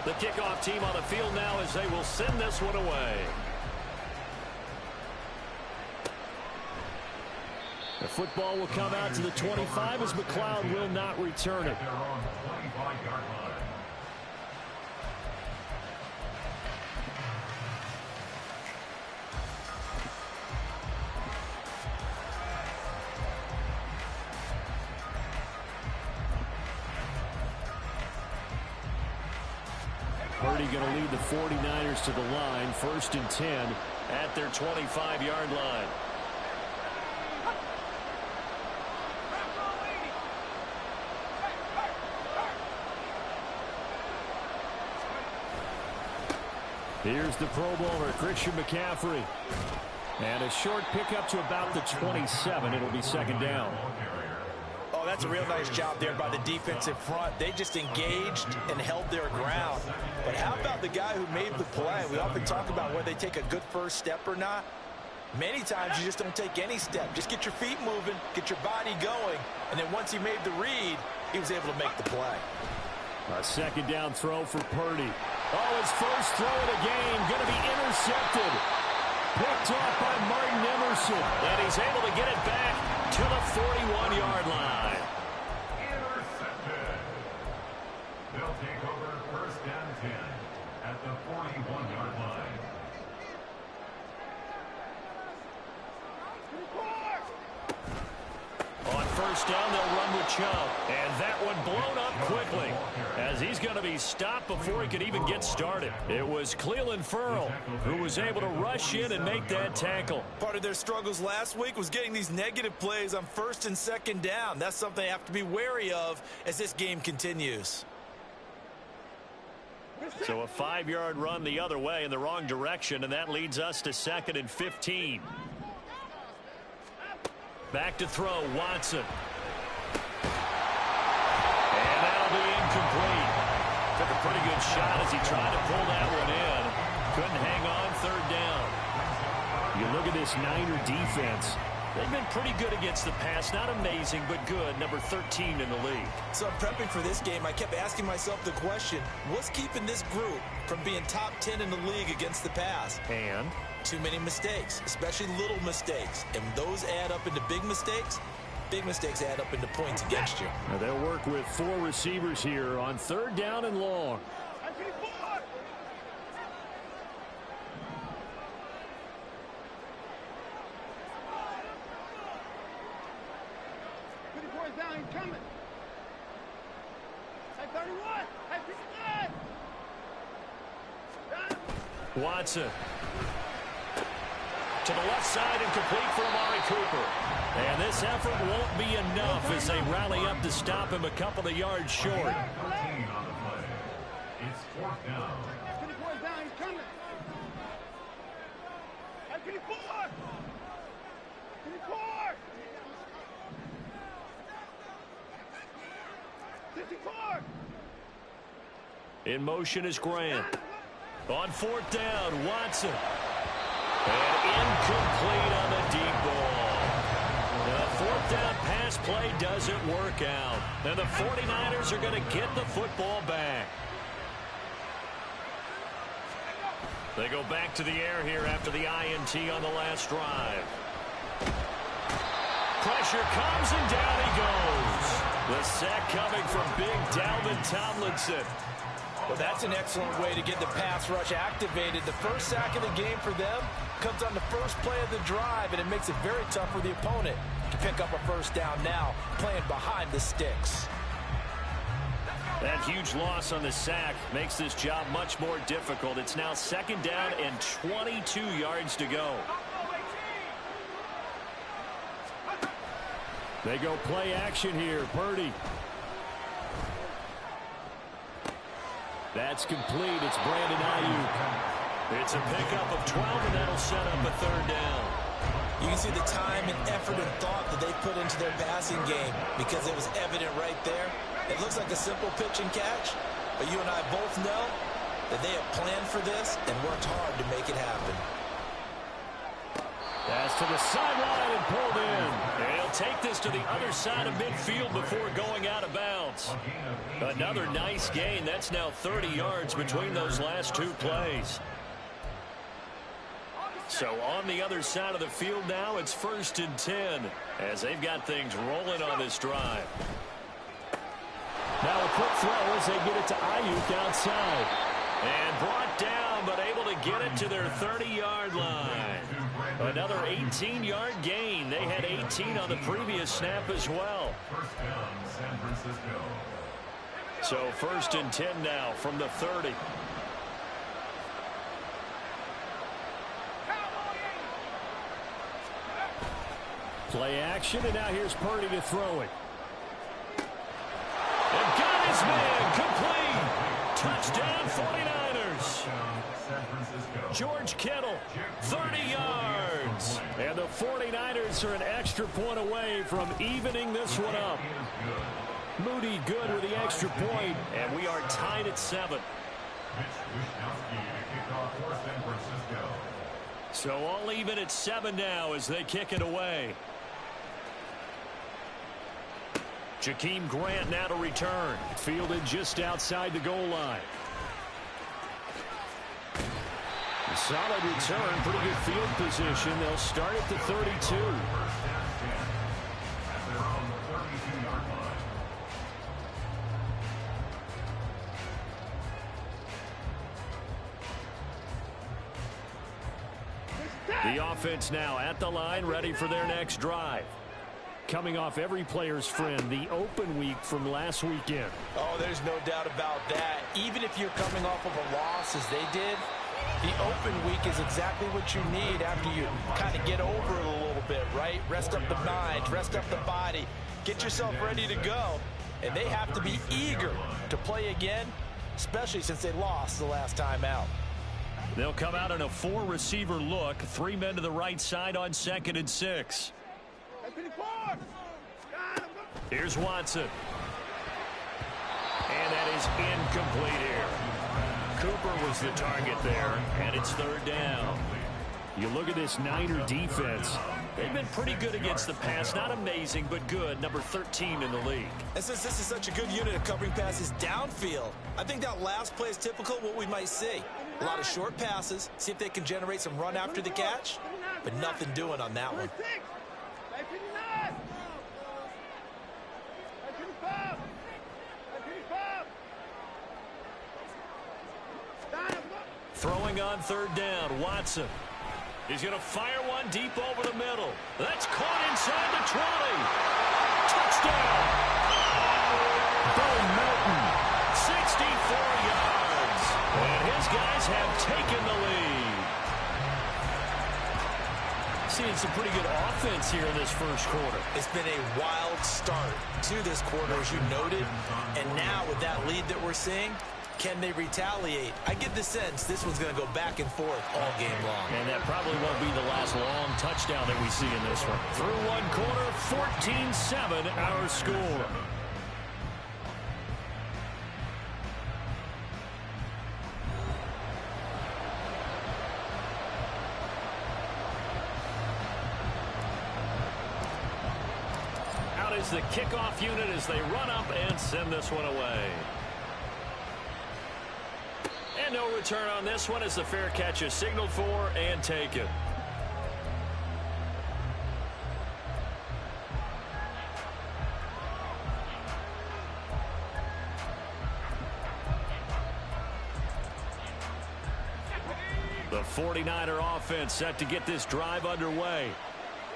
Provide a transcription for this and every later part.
The kickoff team on the field now as they will send this one away. The football will come out to the 25 as McLeod will not return it. Purdy going to lead the 49ers to the line, 1st and 10 at their 25-yard line. Here's the Pro Bowler, Christian McCaffrey. And a short pickup to about the 27. It'll be 2nd down. Oh, that's a real nice job there by the defensive front. They just engaged and held their ground. But how about the guy who made the play? We often talk about whether they take a good first step or not. Many times you just don't take any step. Just get your feet moving, get your body going, and then once he made the read, he was able to make the play. A 2nd down throw for Purdy. Oh, his first throw of the game going to be intercepted. Picked off by Martin Emerson. And he's able to get it back to the 41-yard line. Intercepted. They'll take over 1st and 10 at the 41-yard line. On 1st down, they'll run with Chubb. And that one blown up quickly as he's going to be stopped before he could even get started. It was Clelin Ferrell who was able to rush in and make that tackle. Part of their struggles last week was getting these negative plays on 1st and 2nd down. That's something they have to be wary of as this game continues. So a 5-yard run the other way in the wrong direction, and that leads us to 2nd and 15. Back to throw, Watson. And that'll be incomplete. Took a pretty good shot as he tried to pull that one in. Couldn't hang on 3rd down. You look at this Niner defense. They've been pretty good against the pass. Not amazing, but good. Number 13 in the league. So prepping for this game, I kept asking myself the question, what's keeping this group from being top 10 in the league against the pass? And too many mistakes, especially little mistakes. And those add up into big mistakes. Big mistakes add up into points against you. Now they'll work with 4 receivers here on 3rd down and long. Watson. To the left side and complete for Amari Cooper. And this effort won't be enough as they rally up to stop him a couple of yards short. 13 on the play. It's 4th down. He's coming. 54. 54. 54. In motion is Grant. On 4th down, Watson. And incomplete on the deep ball. The 4th down pass play doesn't work out. And the 49ers are going to get the football back. They go back to the air here after the INT on the last drive. Pressure comes and down he goes. The sack coming from big Dalvin Tomlinson. Well, that's an excellent way to get the pass rush activated. The first sack of the game for them comes on the first play of the drive, and it makes it very tough for the opponent to pick up a 1st down now, playing behind the sticks. That huge loss on the sack makes this job much more difficult. It's now 2nd down and 22 yards to go. They go play action here. Purdy. That's complete. It's Brandon Ayuk. It's a pickup of 12, and that'll set up a 3rd down. You can see the time and effort and thought that they put into their passing game because it was evident right there. It looks like a simple pitch and catch, but you and I both know that they have planned for this and worked hard to make it happen. Pass to the sideline and pulled in. And he'll take this to the other side of midfield before going out of bounds. Another nice gain. That's now 30 yards between those last two plays. So on the other side of the field now, it's 1st and 10 as they've got things rolling on this drive. Now a quick throw as they get it to Ayuk outside. And brought down, but able to get it to their 30-yard line. Another 18-yard gain. They had 18 on the previous snap as well. First down, San Francisco. So 1st and 10 now from the 30. Play action, and now here's Purdy to throw it. And got his man complete. Touchdown 49ers. George Kittle, 30 yards. And the 49ers are an extra point away from evening this one up. Moody good with the extra point, and we are tied at 7. So all even at 7 now as they kick it away. Jakeem Grant now to return. Fielded just outside the goal line. A solid return, pretty good field position. They'll start at the 32. The offense now at the line, ready for their next drive. Coming off every player's friend, the open week from last weekend. Oh, there's no doubt about that. Even if you're coming off of a loss as they did, the open week is exactly what you need after you kind of get over it a little bit, right? Rest up the mind, rest up the body, get yourself ready to go. And they have to be eager to play again, especially since they lost the last time out. They'll come out in a 4-receiver look. 3 men to the right side on 2nd and 6. Here's Watson. And that is incomplete here. Cooper was the target there, and it's 3rd down. You look at this Niner defense. They've been pretty good against the pass. Not amazing, but good. Number 13 in the league. And since this is such a good unit of covering passes downfield, I think that last play is typical of what we might see. A lot of short passes, see if they can generate some run after the catch, but nothing doing on that one. Throwing on 3rd down, Watson. He's going to fire one deep over the middle. That's caught inside the 20. Touchdown. Bo Melton, 64 yards. And his guys have taken the lead. Seeing some pretty good offense here in this first quarter. It's been a wild start to this quarter, as you noted. And now with that lead that we're seeing, can they retaliate? I get the sense this one's going to go back and forth all game long. And that probably won't be the last long touchdown that we see in this one. Through one quarter, 14-7 our score. Out is the kickoff unit as they run up and send this one away. And no return on this one as the fair catch is signaled for and taken. The 49er offense set to get this drive underway.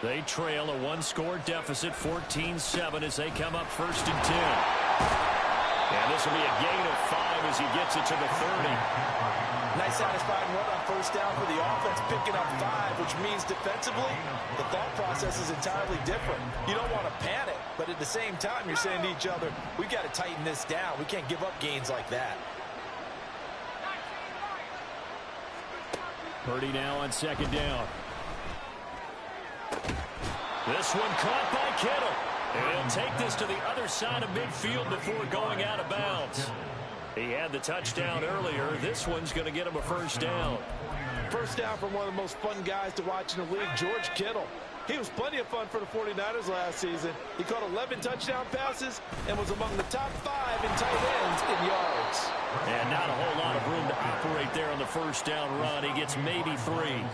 They trail a one-score deficit, 14-7, as they come up 1st and 10. And this will be a gain of 5 as he gets it to the 30. Nice satisfying run on 1st down for the offense, picking up 5, which means defensively, the thought process is entirely different. You don't want to panic, but at the same time, you're saying to each other, we've got to tighten this down. We can't give up gains like that. Purdy now on 2nd down. This one caught by Kittle. And he'll take this to the other side of midfield before going out of bounds. He had the touchdown earlier. This one's going to get him a 1st down. First down from one of the most fun guys to watch in the league, George Kittle. He was plenty of fun for the 49ers last season. He caught 11 touchdown passes and was among the top 5 in tight ends in yards. And not a whole lot of room to operate there on the first down run. He gets maybe 3.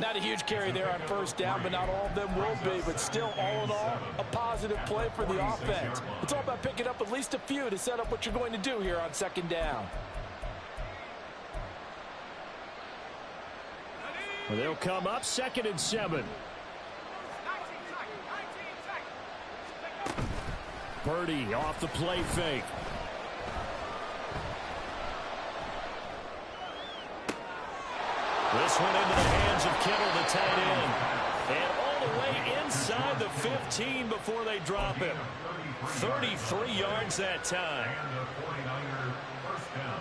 Not a huge carry there on first down, but not all of them will be. But still, all in all, a positive play for the offense. It's all about picking up at least a few to set up what you're going to do here on second down. Well, they'll come up 2nd and 7. Purdy off the play fake. This one into the hands of Kittle, the tight end. And all the way inside the 15 before they drop him. 33 yards that time. And the 49er first down.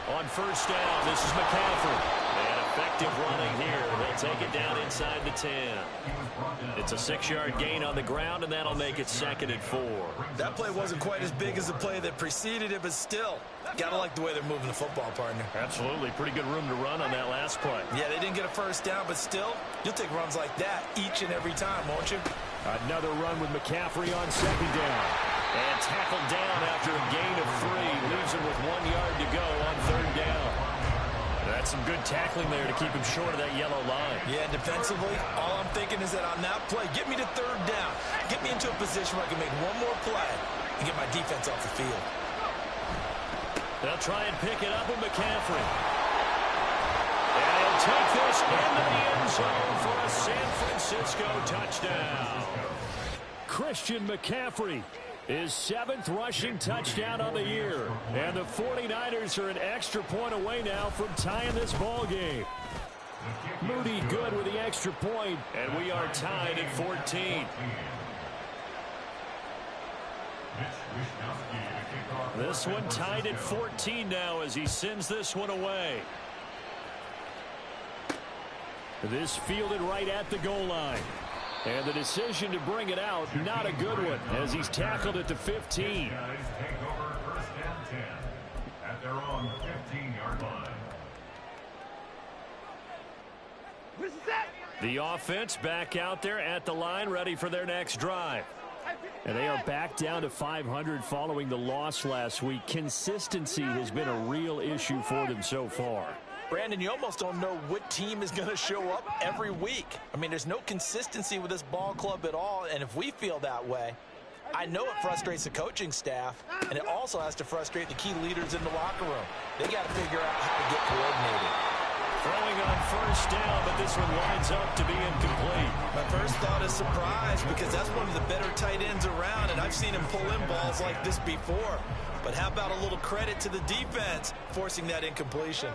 On first down, this is McCaffrey. And effective running here. They'll take it down inside the 10. It's a 6-yard gain on the ground, and that'll make it 2nd and 4. That play wasn't quite as big as the play that preceded it, but still, gotta like the way they're moving the football, partner. Absolutely. Pretty good room to run on that last play. Yeah, they didn't get a first down, but still, you'll take runs like that each and every time, won't you? Another run with McCaffrey on 2nd down. And tackled down after a gain of 3. Leaves him with 1 yard to go on 3rd down. That's some good tackling there to keep him short of that yellow line. Yeah, defensively, all I'm thinking is that on that play, get me to 3rd down. Get me into a position where I can make one more play and get my defense off the field. They'll try and pick it up with McCaffrey. And he'll take this into the end zone for a San Francisco touchdown. Christian McCaffrey, his 7th rushing touchdown of the year. And the 49ers are an extra point away now from tying this ball game. Moody good with the extra point, and we are tied at 14. This one tied at 14 now as he sends this one away. This fielded right at the goal line. And the decision to bring it out, not a good one, as he's tackled at the 15. Guys take over first down 10 at their own 15-yard line. Where's that? The offense back out there at the line, ready for their next drive. And they are back down to 500 following the loss last week. Consistency has been a real issue for them so far. Brandon, you almost don't know what team is going to show up every week. I mean, there's no consistency with this ball club at all, and if we feel that way, I know it frustrates the coaching staff, and it also has to frustrate the key leaders in the locker room. They got to figure out how to get coordinated. Throwing on first down, but this one winds up to be incomplete. My first thought is surprise, because that's one of the better tight ends around, and I've seen him pull in balls like this before. But how about a little credit to the defense forcing that incompletion?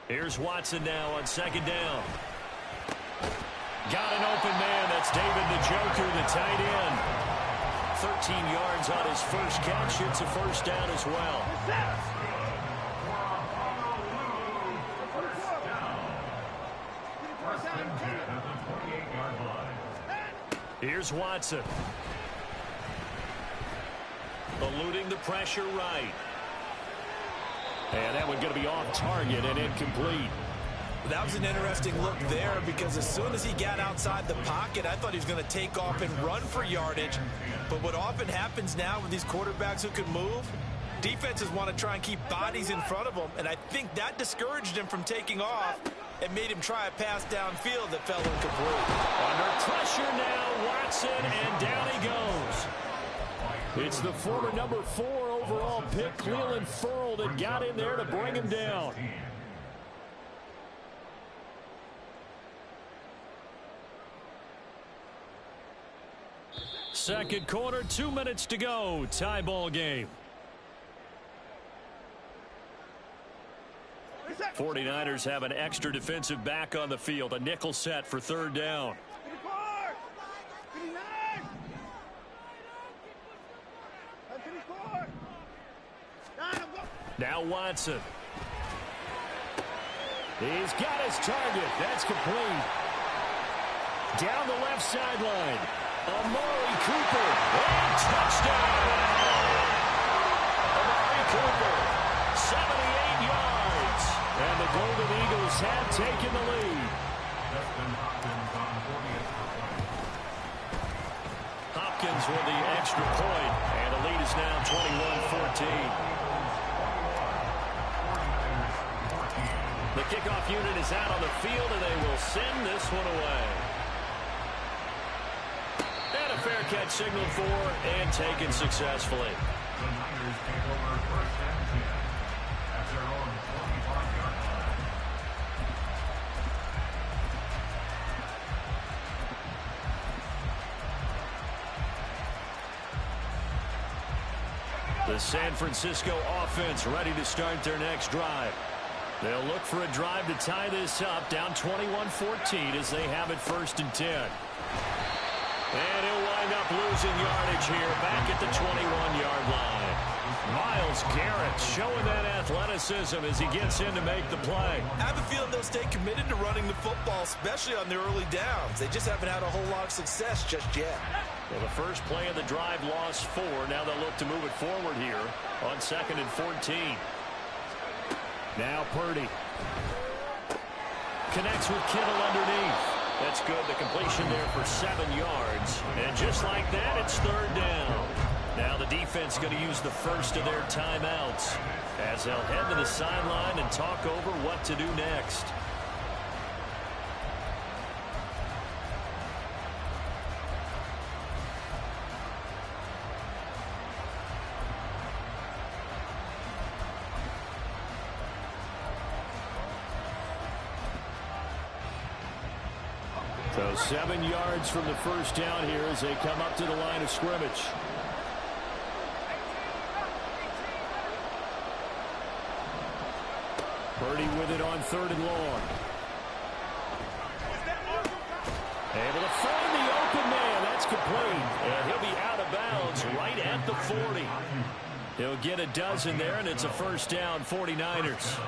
Here's Watson now on 2nd down. Got an open man. That's David Njoku, the tight end. 13 yards on his first catch. It's a first down as well. Here's Watson. Eluding the pressure right. And that one going to be off target and incomplete. That was an interesting look there, because as soon as he got outside the pocket, I thought he was going to take off and run for yardage. But what often happens now with these quarterbacks who can move, defenses want to try and keep bodies in front of them, and I think that discouraged him from taking off and made him try a pass downfield that fell incomplete. Under pressure now, Watson, and down he goes. It's the former number 4 overall pick, Clelin Ferrell, that got in there to bring him down. Second quarter, 2 minutes to go. Tie ball game. 49ers have an extra defensive back on the field. A nickel set for third down. Now Watson. He's got his target. That's complete. Down the left sideline. Amari Cooper. And touchdown. Amari Cooper. 78 yards. And the Golden Eagles have taken the lead. Hopkins with the extra point. And the lead is now 21-14. The kickoff unit is out on the field, and they will send this one away. And a fair catch signaled for and taken successfully. The Niners take over first and 10 at their own 25-yard line. The San Francisco offense ready to start their next drive. They'll look for a drive to tie this up, down 21-14 as they have it first and 10. And he'll wind up losing yardage here back at the 21-yard line. Myles Garrett showing that athleticism as he gets in to make the play. I have a feeling they'll stay committed to running the football, especially on their early downs. They just haven't had a whole lot of success just yet. Well, the first play of the drive lost 4. Now they'll look to move it forward here on 2nd and 14. Now Purdy connects with Kittle underneath. That's good. The completion there for 7 yards. And just like that, it's third down. Now the defense going to use the first of their timeouts as they'll head to the sideline and talk over what to do next. So 7 yards from the first down here as they come up to the line of scrimmage. Purdy with it on 3rd and long. Able to find the open man. That's complete. And he'll be out of bounds right at the 40. He'll get a dozen there, and it's a first down, 49ers.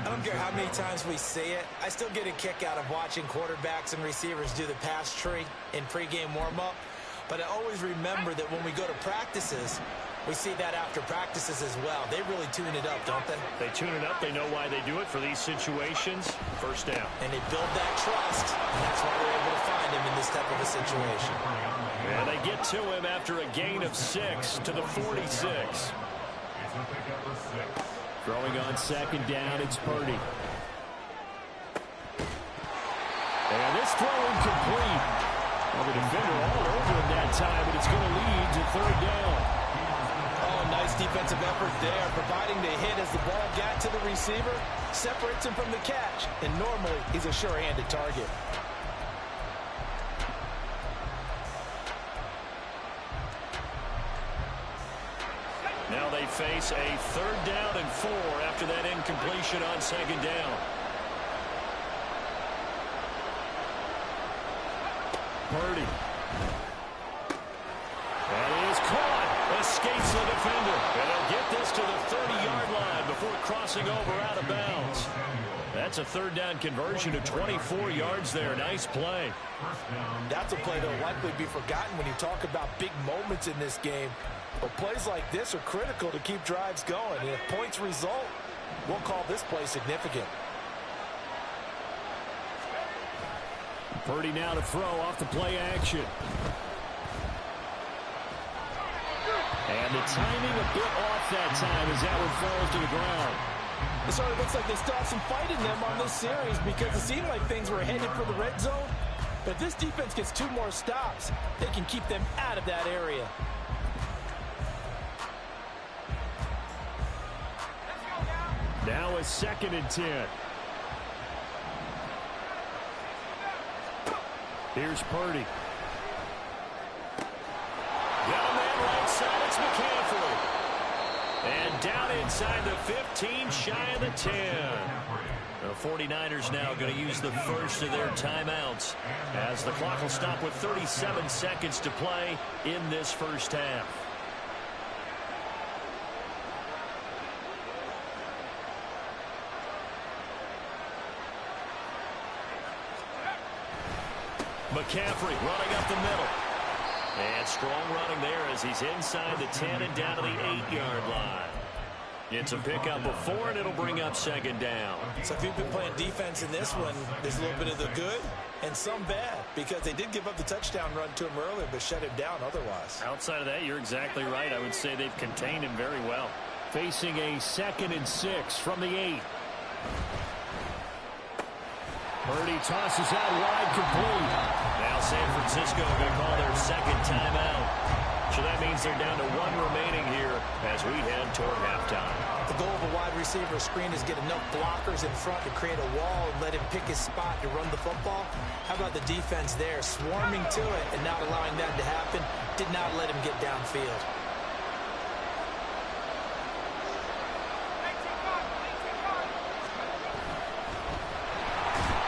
I don't care how many times we say it. I still get a kick out of watching quarterbacks and receivers do the pass tree in pregame warm-up. But I always remember that when we go to practices, we see that after practices as well. They really tune it up, don't they? They tune it up. They know why they do it for these situations. First down. And they build that trust. And that's why they're able to find him in this type of a situation. And they get to him after a gain of 6 to the 46. Throwing on 2nd down, it's Purdy. And this throw incomplete. Well, the defender all over him that time, but it's going to lead to 3rd down. Oh, nice defensive effort there, providing the hit as the ball got to the receiver, separates him from the catch, and normally he's a sure-handed target. Now they face a 3rd down and 4 after that incompletion on 2nd down. Purdy. And he is caught. Escapes the defender. And they'll get this to the 30-yard line before crossing over out of bounds. That's a 3rd down conversion of 24 yards there. Nice play. That's a play that will likely be forgotten when you talk about big moments in this game. But plays like this are critical to keep drives going. And if points result, we'll call this play significant. Purdy now to throw off the play action. And the timing a bit off that time as that one falls to the ground. It sort of looks like they still have some fight in them on this series because it seemed like things were headed for the red zone. But if this defense gets 2 more stops, they can keep them out of that area. Now a 2nd and 10. Here's Purdy. Got a man right side. It's McCaffrey. And down inside the 15, shy of the 10. The 49ers now going to use the first of their timeouts as the clock will stop with 37 seconds to play in this first half. McCaffrey running up the middle. And strong running there as he's inside the 10 and down to the 8-yard line. It's a pickup of 4, and it'll bring up second down. So if you've been playing defense in this one, there's a little bit of the good and some bad, because they did give up the touchdown run to him earlier, but shut him down otherwise. Outside of that, you're exactly right. I would say they've contained him very well. Facing a 2nd and 6 from the 8. Purdy tosses out wide, complete. Now San Francisco going to call their second timeout. So that means they're down to 1 remaining here as we head toward halftime. The goal of a wide receiver screen is get enough blockers in front to create a wall and let him pick his spot to run the football. How about the defense there, swarming to it and not allowing that to happen? Did not let him get downfield.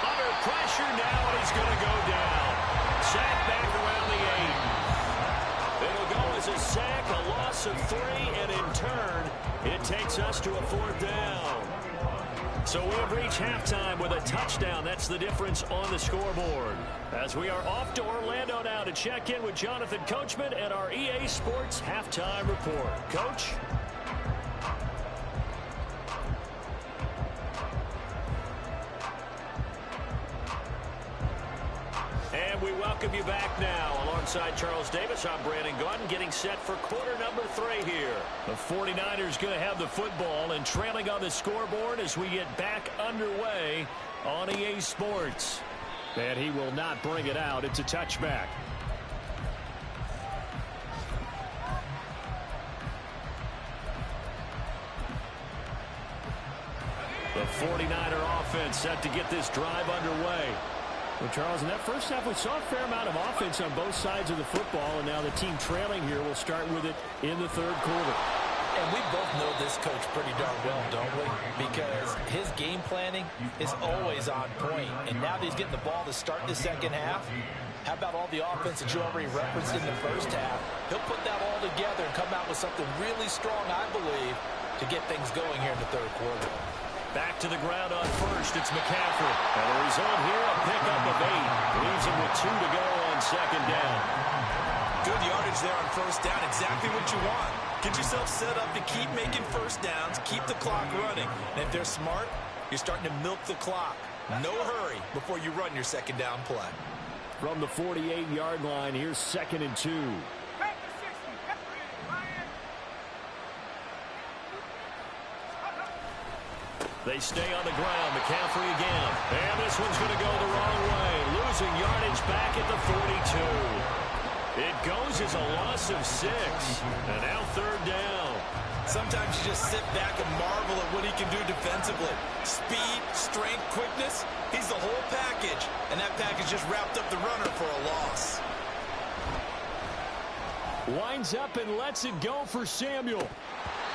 Under pressure now, and he's going to go down. Sacked back around the 8. It'll go as a sack, a loss of 3, and in turn, it takes us to a 4th down. So we have reached halftime with a touchdown. That's the difference on the scoreboard. As we are off to Orlando now to check in with Jonathan Coachman at our EA Sports Halftime Report. Coach? And we welcome you back now. Alongside Charles Davis, I'm Brandon Gaudin, getting set for quarter number 3 here. The 49ers going to have the football and trailing on the scoreboard as we get back underway on EA Sports. And he will not bring it out. It's a touchback. The 49er offense set to get this drive underway. Well, Charles, in that first half, we saw a fair amount of offense on both sides of the football, and now the team trailing here will start with it in the 3rd quarter. And we both know this coach pretty darn well, don't we? Because his game planning is always on point. And now that he's getting the ball to start the second half, how about all the offense that you already referenced in the first half? He'll put that all together and come out with something really strong, I believe, to get things going here in the 3rd quarter. Back to the ground on first. It's McCaffrey. And the result here, a pickup of 8. Leaves him with 2 to go on second down. Good yardage there on first down. Exactly what you want. Get yourself set up to keep making first downs, keep the clock running. And if they're smart, you're starting to milk the clock. No hurry before you run your second down play. From the 48-yard line, here's 2nd and 2. They stay on the ground. McCaffrey again. And this one's going to go the wrong way. Losing yardage back at the 42. It goes as a loss of 6. And now 3rd down. Sometimes you just sit back and marvel at what he can do defensively. Speed, strength, quickness. He's the whole package. And that package just wrapped up the runner for a loss. Winds up and lets it go for Samuel.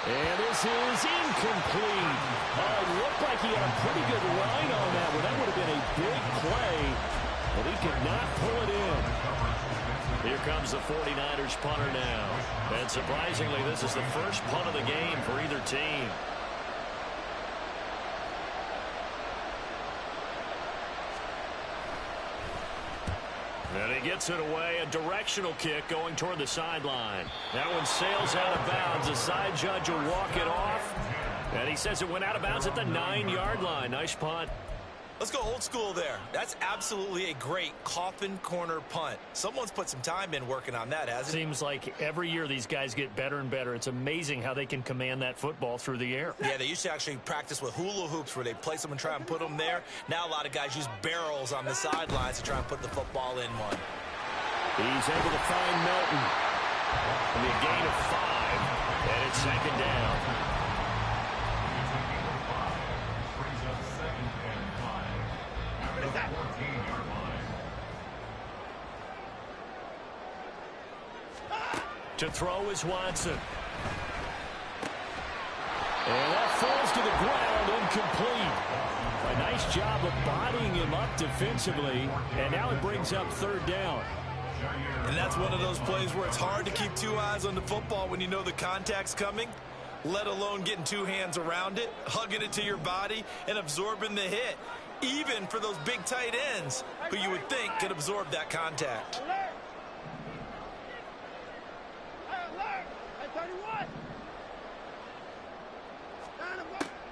And this is incomplete. It looked like he had a pretty good line on that one. That would have been a big play, but he could not pull it in. Here comes the 49ers punter now. And surprisingly, this is the first punt of the game for either team. And he gets it away, a directional kick going toward the sideline. That one sails out of bounds. The side judge will walk it off. And he says it went out of bounds at the 9-yard line. Nice punt. Let's go old school there. That's absolutely a great coffin corner punt. Someone's put some time in working on that, hasn't it? Seems like every year these guys get better and better. It's amazing how they can command that football through the air. Yeah, they used to actually practice with hula hoops where they place them and try and put them there. Now a lot of guys use barrels on the sidelines to try and put the football in one. He's able to find Melton. And a gain of 5. And it's second down. To throw is Watson. And that falls to the ground, incomplete. A nice job of bodying him up defensively, and now it brings up third down. And that's one of those plays where it's hard to keep two eyes on the football when you know the contact's coming, let alone getting two hands around it, hugging it to your body, and absorbing the hit, even for those big tight ends who you would think could absorb that contact.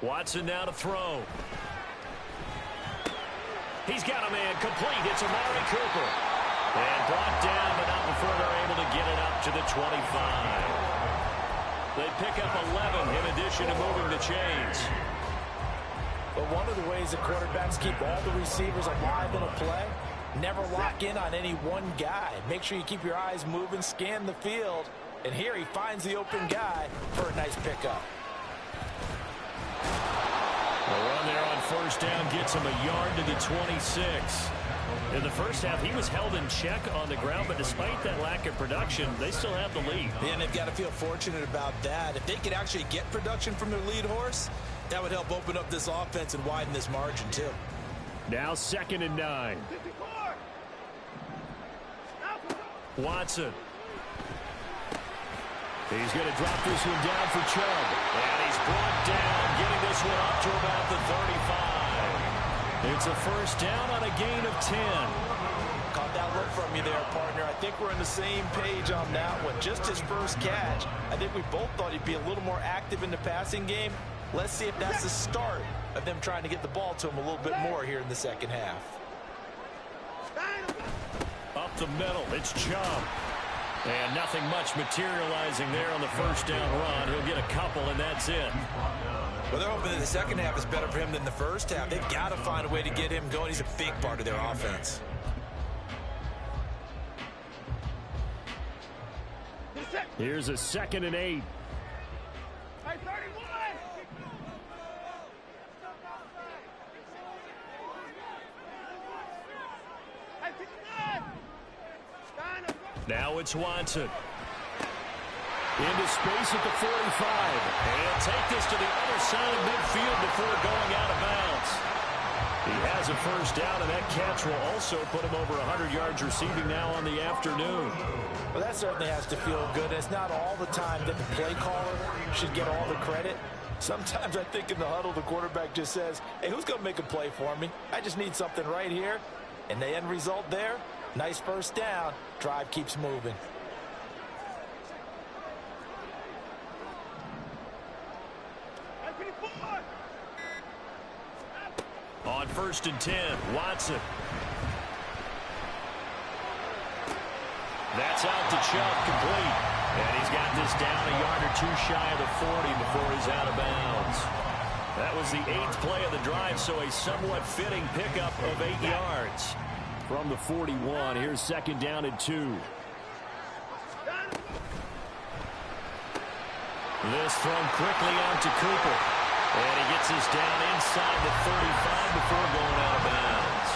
Watson now to throw. He's got a man complete. It's Amari Cooper. And brought down, but not before they're able to get it up to the 25. They pick up 11 in addition to moving the chains. But one of the ways that quarterbacks keep all the receivers alive in a play, never lock in on any one guy. Make sure you keep your eyes moving, scan the field. And here he finds the open guy for a nice pickup. The run there on first down gets him a yard to the 26. In the first half, he was held in check on the ground, but despite that lack of production, they still have the lead. And they've got to feel fortunate about that. If they could actually get production from their lead horse, that would help open up this offense and widen this margin, too. Now 2nd and 9. Watson. He's going to drop this one down for Chubb. And he's brought down, getting this one up to about the 35. It's a first down on a gain of 10. Caught that look from you there, partner. I think we're on the same page on that one. Just his first catch. I think we both thought he'd be a little more active in the passing game. Let's see if that's the start of them trying to get the ball to him a little bit more here in the second half. Up the middle, it's Chubb. And nothing much materializing there on the first down run. He'll get a couple, and that's it. Well, they're hoping that the second half is better for him than the first half. They've got to find a way to get him going. He's a big part of their offense. Here's a 2nd and 8. Now it's Watson. Into space at the 45. And he'll take this to the other side of midfield before going out of bounds. He has a first down, and that catch will also put him over 100 yards receiving now on the afternoon. Well, that certainly has to feel good. It's not all the time that the play caller should get all the credit. Sometimes I think in the huddle, the quarterback just says, hey, who's going to make a play for me? I just need something right here. And the end result there, nice first down. Drive keeps moving. On 1st and 10, Watson. That's out to Chubb, complete. And he's got this down a yard or two shy of the 40 before he's out of bounds. That was the 8th play of the drive, so a somewhat fitting pickup of 8 yards. From the 41, here's 2nd down and 2. This thrown quickly out to Cooper. And he gets this down inside the 35 before going out of bounds.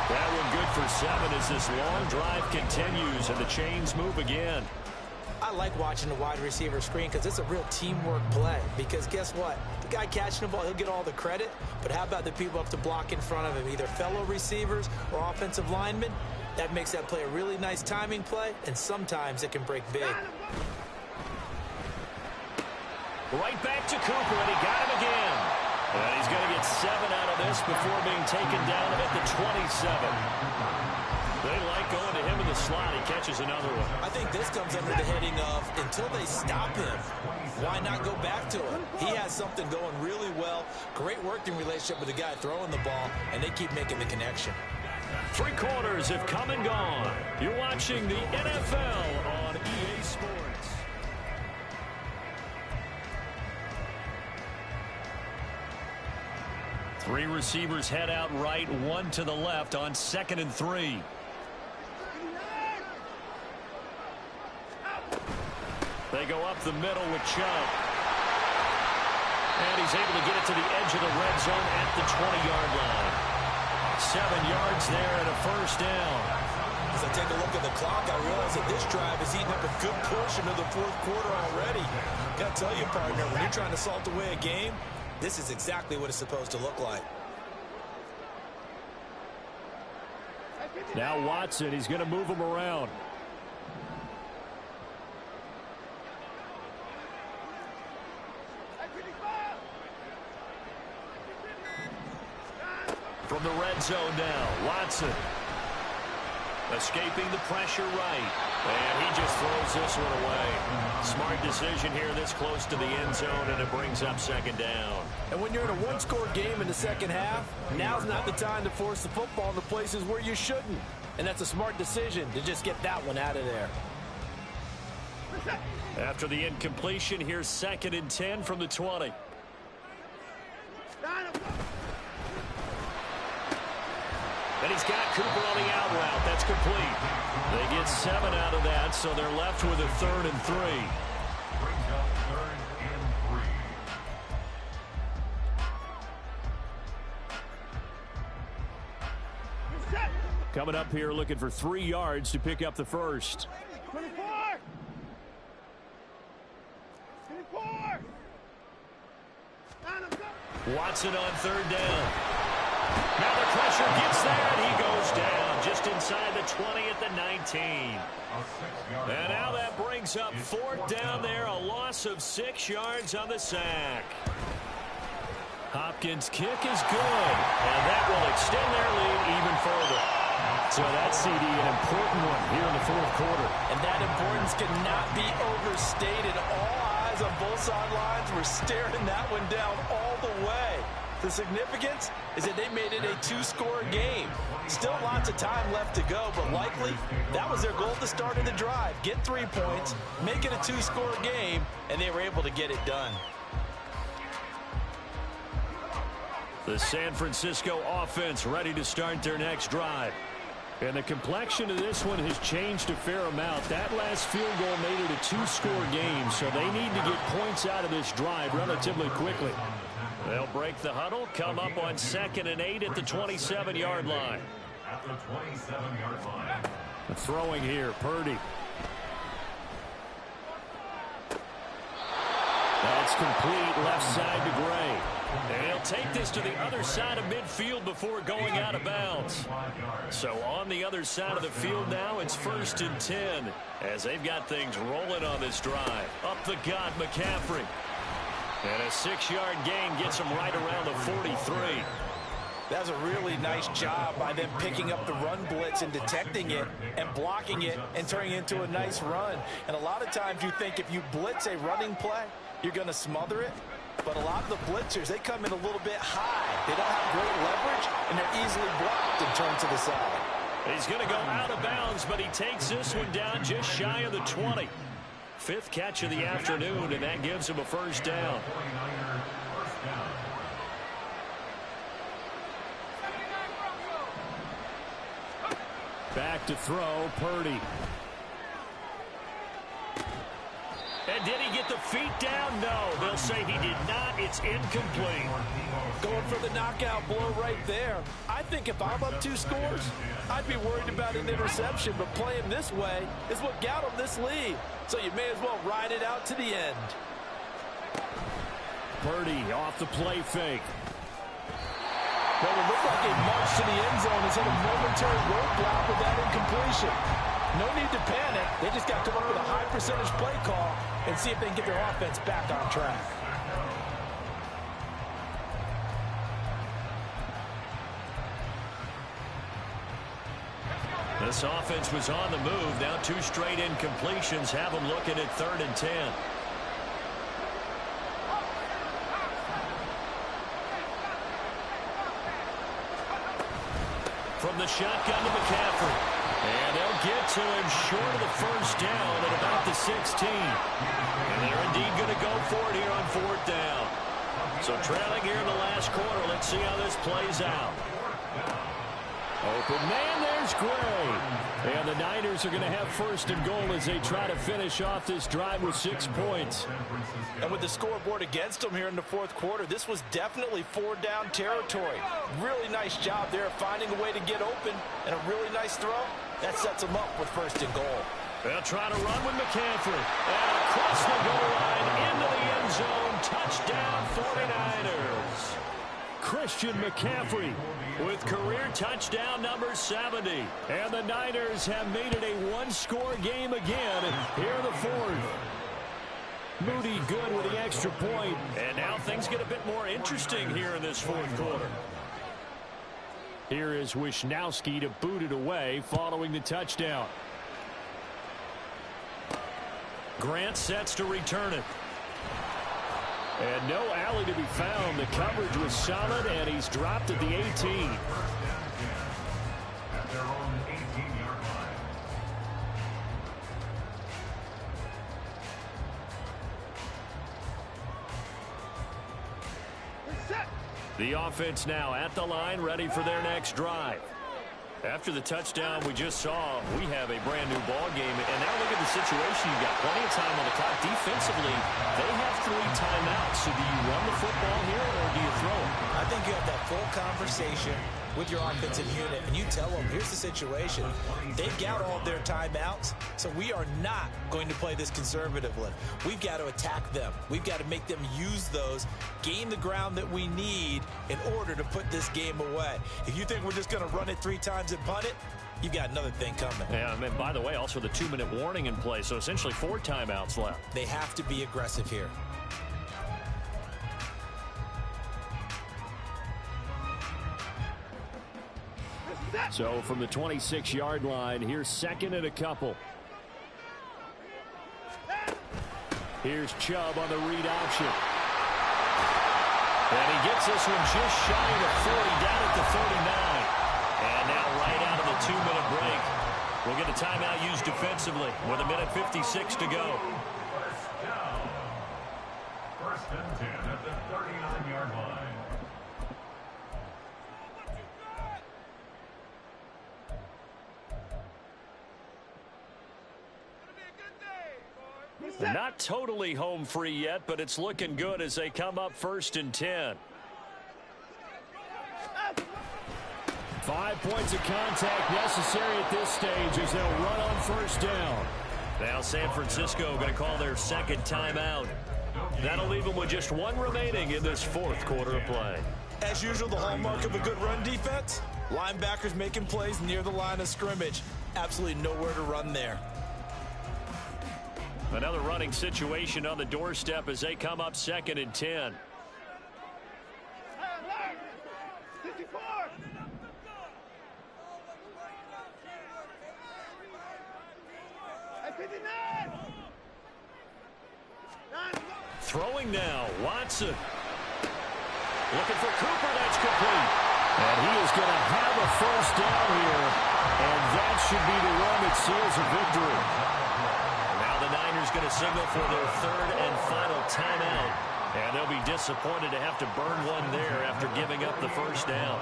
That one good for 7 as this long drive continues and the chains move again. I like watching the wide receiver screen because it's a real teamwork play. Because guess what? The guy catching the ball, he'll get all the credit. But how about the people up to block in front of him, either fellow receivers or offensive linemen? That makes that play a really nice timing play, and sometimes it can break big. Right back to Cooper, and he got him again. And he's going to get 7 out of this before being taken down at the 27. They like going to him in the slot. He catches another one. I think this comes under the heading of until they stop him, why not go back to him? He has something going really well. Great working relationship with the guy throwing the ball, and they keep making the connection. 3 quarters have come and gone. You're watching the NFL on EA Sports. Three receivers head out right, one to the left on 2nd and 3. They go up the middle with Chubb. And he's able to get it to the edge of the red zone at the 20-yard line. 7 yards there and a first down. as I take a look at the clock, I realize that this drive has eaten up a good portion of the fourth quarter already. Got to tell you, partner, when you're trying to salt away a game, this is exactly what it's supposed to look like. Now Watson, he's going to move him around. From the red zone now, Watson. Escaping the pressure right. And he just throws this one away. Smart decision here this close to the end zone, and it brings up second down. And when you're in a one-score game in the second half, now's not the time to force the football in the places where you shouldn't. And that's a smart decision to just get that one out of there. After the incompletion, here's 2nd and 10 from the 20. And he's got Cooper on the out route. That's complete. They get 7 out of that, so they're left with a 3rd and 3. Brings up 3rd and 3. Coming up here looking for 3 yards to pick up the first. 24! 24! Watson on 3rd down. Now the pressure gets there, and he goes down just inside the 20 at the 19. And now that brings up 4th down there, a loss of 6 yards on the sack. Hopkins' kick is good, and that will extend their lead even further. So that's, CD, an important one here in the fourth quarter. And that importance cannot be overstated. All eyes on both sidelines were staring that one down all the way. The significance is that they made it a 2-score game. Still lots of time left to go, but likely that was their goal at the start of the drive. Get 3 points, make it a 2-score game, and they were able to get it done. The San Francisco offense ready to start their next drive. And the complexion of this one has changed a fair amount. That last field goal made it a 2-score game, so they need to get points out of this drive relatively quickly. They'll break the huddle, come up on 2nd and 8 at the 27-yard line. At the 27-yard line. Throwing here, Purdy. That's complete left side to Gray. And he'll take this to the other side of midfield before going out of bounds. So on the other side of the field now, it's 1st and 10 as they've got things rolling on this drive. Up the gut, McCaffrey. And a 6-yard gain gets him right around the 43. That was a really nice job by them picking up the run blitz and detecting it and blocking it and turning it into a nice run. And a lot of times you think if you blitz a running play, you're going to smother it. But a lot of the blitzers, they come in a little bit high. They don't have great leverage, and they're easily blocked and turned to the side. He's going to go out of bounds, but he takes this one down just shy of the 20. 5th catch of the afternoon, and that gives him a 1st down. Back to throw, Purdy. And did he get the feet down? No, they'll say he did not. It's incomplete. Going for the knockout blow right there. I think if I'm up 2 scores, I'd be worried about an interception, but playing this way is what got him this lead. So you may as well ride it out to the end. Purdy off the play fake. Well, it looked like a march to the end zone has hit a momentary roadblock with that incompletion. No need to panic. They just got to come up with a high percentage play call and see if they can get their offense back on track. This offense was on the move. Now 2 straight incompletions have them looking at 3rd and 10. From the shotgun to McCaffrey. And they'll get to him short of the 1st down at about the 16. And they're indeed going to go for it here on 4th down. So trailing here in the last quarter. Let's see how this plays out. Open man, there's Gray. And the Niners are going to have 1st and goal as they try to finish off this drive with 6 points. And with the scoreboard against them here in the 4th quarter, this was definitely 4-down territory. Really nice job there finding a way to get open, and a really nice throw That sets them up with first and goal. They'll try to run with McCaffrey. And across the goal line into the end zone. Touchdown 49ers. Christian McCaffrey with career touchdown number 70. And the Niners have made it a one-score game again here in the fourth. Moody good with the extra point. And now things get a bit more interesting here in this fourth quarter. Here is Wisnowski to boot it away following the touchdown. Grant sets to return it. And no alley to be found. The coverage was solid, and he's dropped at the 18. At their own 18-yard line. The offense now at the line, ready for their next drive. After the touchdown we just saw, we have a brand-new ball game. And now look at the situation. You've got plenty of time on the clock. Defensively, they have 3 timeouts. So do you run the football here, or do you throw it? I think you have that full conversation with your offensive unit, and you tell them, here's the situation. They've got all of their timeouts, so we are not going to play this conservatively. We've got to attack them. We've got to make them use those, gain the ground that we need in order to put this game away. If you think we're just going to run it 3 times and punt it, you've got another thing coming. Yeah, and by the way, also the 2-minute warning in play, so essentially 4 timeouts left. They have to be aggressive here. So from the 26-yard line, here's second and a couple. Here's Chubb on the read option. And he gets this one just shy of the 40, down at the 39. And now right out of the 2-minute break, we'll get a timeout used defensively with 1:56 to go. First and 10 at the 39-yard line. Not totally home free yet, but it's looking good as they come up first and 10. 5 points of contact necessary at this stage as they'll run on first down. Now San Francisco going to call their second timeout. That'll leave them with just 1 remaining in this fourth quarter of play. As usual, the hallmark of a good run defense, linebackers making plays near the line of scrimmage. Absolutely nowhere to run there. Another running situation on the doorstep as they come up second and 10. 54. At 59. Throwing now, Watson. Looking for Cooper, that's complete. And he is going to have a first down here, and that should be the one that seals a victory. The Niners going to signal for their 3rd and final timeout. And they'll be disappointed to have to burn one there after giving up the first down.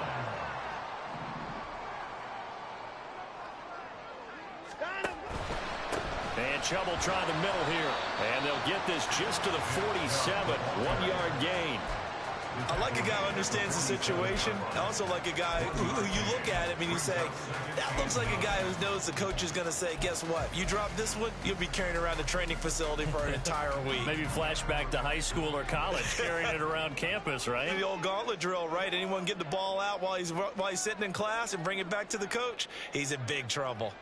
And Chubb will try the middle here. And they'll get this just to the 47. 1-yard gain. I like a guy who understands the situation. I also like a guy who you look at him and you say, that looks like a guy who knows the coach is going to say, guess what? You drop this one, you'll be carrying around the training facility for an entire week. Maybe flashback to high school or college, carrying it around campus, right? The old gauntlet drill, right? Anyone get the ball out while he's sitting in class and bring it back to the coach? He's in big trouble.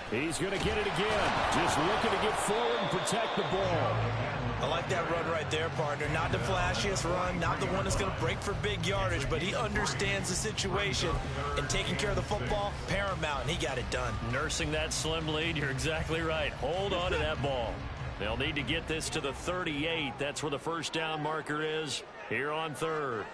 He's going to get it again. Just looking to get forward and protect the ball. I like that run right there, partner. Not the flashiest run, not the one that's going to break for big yardage, but he understands the situation, and taking care of the football, paramount, and he got it done. Nursing that slim lead, you're exactly right. Hold on to that ball. They'll need to get this to the 38. That's where the first down marker is here on 3rd.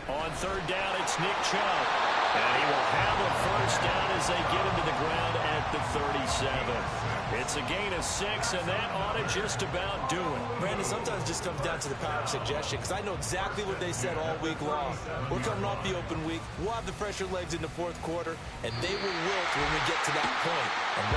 On third down, it's Nick Chubb. And he will have a first down as they get him to the ground at the 37. It's a gain of 6, and that ought to just about do it. Brandon, sometimes it just comes down to the power of suggestion, because I know exactly what they said all week long. We're coming off the open week. We'll have the pressure legs in the fourth quarter, and they will wilt when we get to that point. And